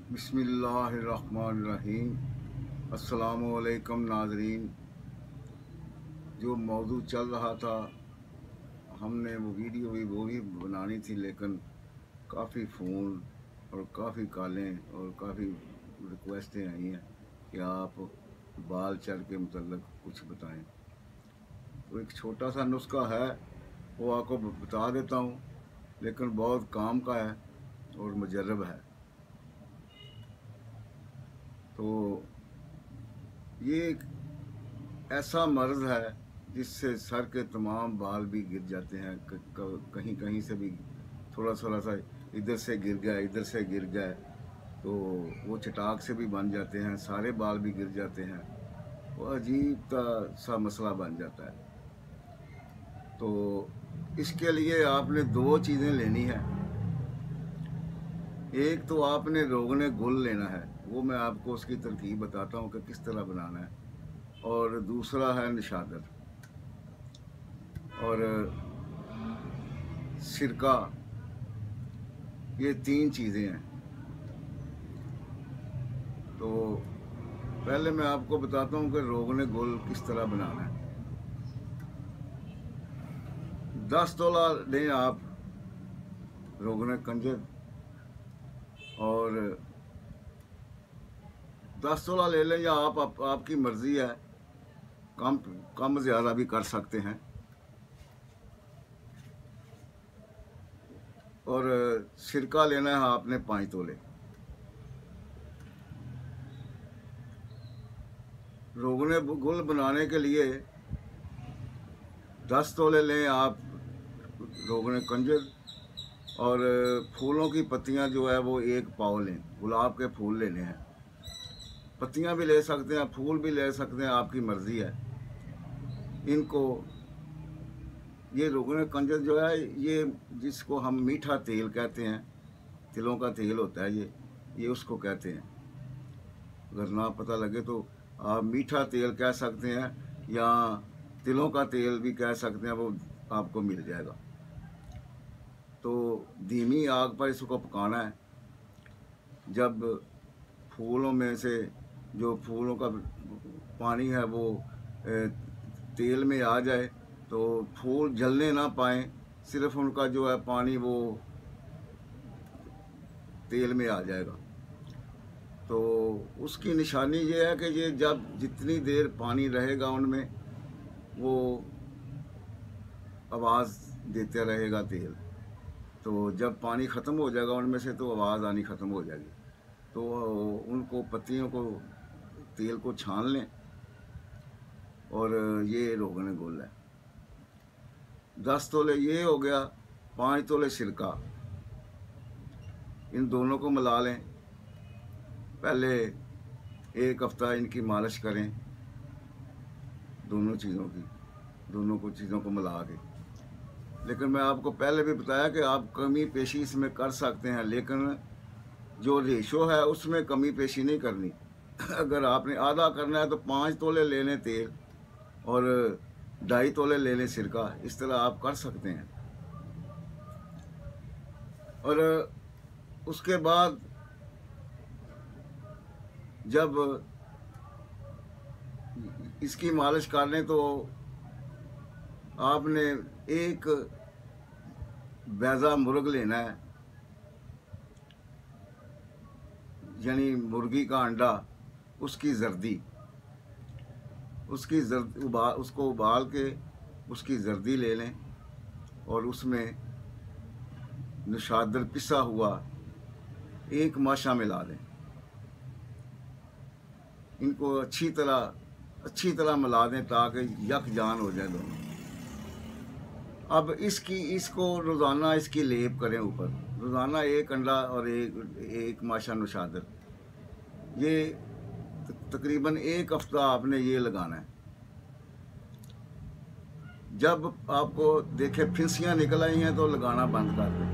बिस्मिल्लाहिर्रहमानिर्रहीम। अस्सलामुअलैकुम नाज़रीन। जो मौजू चल रहा था, हमने वो वीडियो भी बनानी थी, लेकिन काफ़ी फ़ोन और काफ़ी कॉलें और काफ़ी रिक्वेस्टें आई हैं कि आप बाल चर के मतलब कुछ बताएं। तो एक छोटा सा नुस्खा है, वो आपको बता देता हूँ, लेकिन बहुत काम का है और मुजर्रब है। तो ये एक ऐसा मर्ज़ है जिससे सर के तमाम बाल भी गिर जाते हैं। कहीं कहीं से भी थोड़ा थोड़ा सा इधर से गिर गया, इधर से गिर गया, तो वो चटाक से भी बन जाते हैं, सारे बाल भी गिर जाते हैं। वो अजीब सा मसला बन जाता है। तो इसके लिए आपने दो चीज़ें लेनी है। एक तो आपने रोगने गुल लेना है, वो मैं आपको उसकी तरकीब बताता हूँ कि किस तरह बनाना है, और दूसरा है निशादर और सिरका। ये तीन चीज़ें हैं। तो पहले मैं आपको बताता हूँ कि रोगने गुल किस तरह बनाना है। 10 तोला लें आप रोगने कंजर, और 10 तोला ले लें या आपकी मर्ज़ी है, कम कम ज़्यादा भी कर सकते हैं। और सिरका लेना है आपने 5 तोले। रोगने गुल बनाने के लिए 10 तोले लें आप रोगने कंजर, और फूलों की पत्तियां जो है वो 1 पाव लें। गुलाब के फूल लेने हैं, पत्तियां भी ले सकते हैं, फूल भी ले सकते हैं, आपकी मर्ज़ी है। इनको, ये रोगने कंजर जो है, ये जिसको हम मीठा तेल कहते हैं, तिलों का तेल होता है ये उसको कहते हैं। अगर ना पता लगे तो आप मीठा तेल कह सकते हैं या तिलों का तेल भी कह सकते हैं, वो आपको मिल जाएगा। तो धीमी आग पर इसको पकाना है। जब फूलों में से जो फूलों का पानी है वो तेल में आ जाए, तो फूल जलने ना पाएँ, सिर्फ उनका जो है पानी वो तेल में आ जाएगा। तो उसकी निशानी ये है कि ये जब जितनी देर पानी रहेगा उनमें, वो आवाज़ देते रहेगा तेल। तो जब पानी ख़त्म हो जाएगा उनमें से, तो आवाज़ आनी ख़त्म हो जाएगी। तो उनको पत्तियों को तेल को छान लें, और ये रोगन गुल है। 10 तोले ये हो गया, 5 तोले सिरका, इन दोनों को मिला लें। पहले 1 हफ्ता इनकी मालिश करें, दोनों चीज़ों को मिला के। लेकिन मैं आपको पहले भी बताया कि आप कमी पेशी इसमें कर सकते हैं, लेकिन जो रेशो है उसमें कमी पेशी नहीं करनी। अगर आपने आधा करना है तो 5 तोले ले लें तेल और 2.5 तोले ले लें सिरका, इस तरह आप कर सकते हैं। और उसके बाद जब इसकी मालिश कर लें, तो आपने एक बैज़ा मुर्ग लेना है, यानी मुर्गी का अंडा, उसकी जर्दी, उसको उबाल के उसकी जर्दी ले लें, और उसमें निशादर पिसा हुआ 1 माशा मिला दें। इनको अच्छी तरह मिला दें ताकि यकजान हो जाए दोनों। अब इसको रोज़ाना इसकी लेप करें ऊपर, रोज़ाना 1 अंडा और एक माशा निशादर। ये तकरीबन 1 हफ्ता आपने ये लगाना है। जब आपको देखे फिंसियाँ निकल आई हैं तो लगाना बंद कर दें।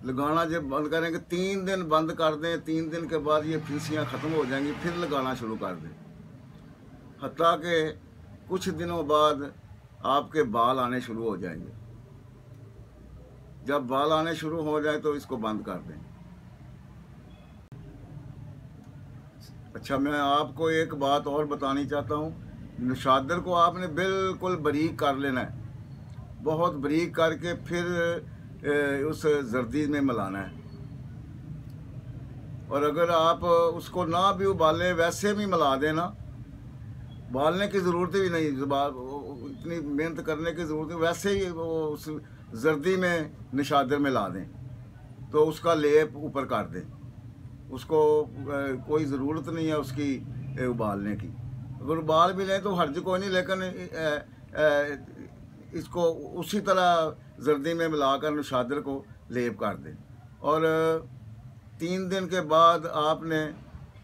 लगाना जब बंद करेंगे, 3 दिन बंद कर दें, 3 दिन के बाद ये फिंसियाँ ख़त्म हो जाएंगी, फिर लगाना शुरू कर दें। हत्ता कि कुछ दिनों बाद आपके बाल आने शुरू हो जाएंगे। जब बाल आने शुरू हो जाए तो इसको बंद कर दें। अच्छा, मैं आपको एक बात और बतानी चाहता हूँ। नशादर को आपने बिल्कुल बारीक कर लेना है, बहुत बारीक करके फिर उस जर्दी में मिलाना है। और अगर आप उसको ना भी उबालें, वैसे भी मिला देना, उबालने की ज़रूरत भी नहीं, इतनी मेहनत करने की ज़रूरत नहीं, वैसे ही वो उस जर्दी में नशादर में ला दें तो उसका लेप ऊपर कर दें। उसको कोई ज़रूरत नहीं है उसकी उबालने की। अगर उबाल भी लें तो हर्ज कोई नहीं, लेकिन इसको उसी तरह जर्दी में मिलाकर नशादर को लेप कर दें। और 3 दिन के बाद आपने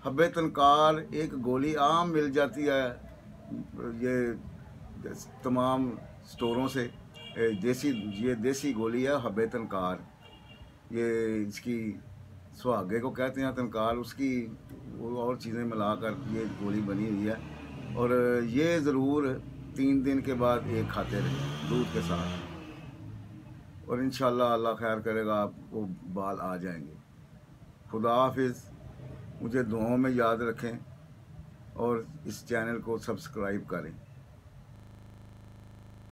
हब्बे तनकार, एक गोली आम मिल जाती है ये तमाम स्टोरों से, ये देसी गोली है हब्बे तनकार। ये इसकी सुहागे को कहते हैं तनकार, उसकी वो और चीज़ें मिलाकर ये गोली बनी हुई है। और ये ज़रूर 3 दिन के बाद एक खाते रहें दूध के साथ, और इंशाल्लाह अल्लाह खैर करेगा, आपको बाल आ जाएंगे। खुदा हाफिज़। मुझे दुआओं में याद रखें और इस चैनल को सब्सक्राइब करें।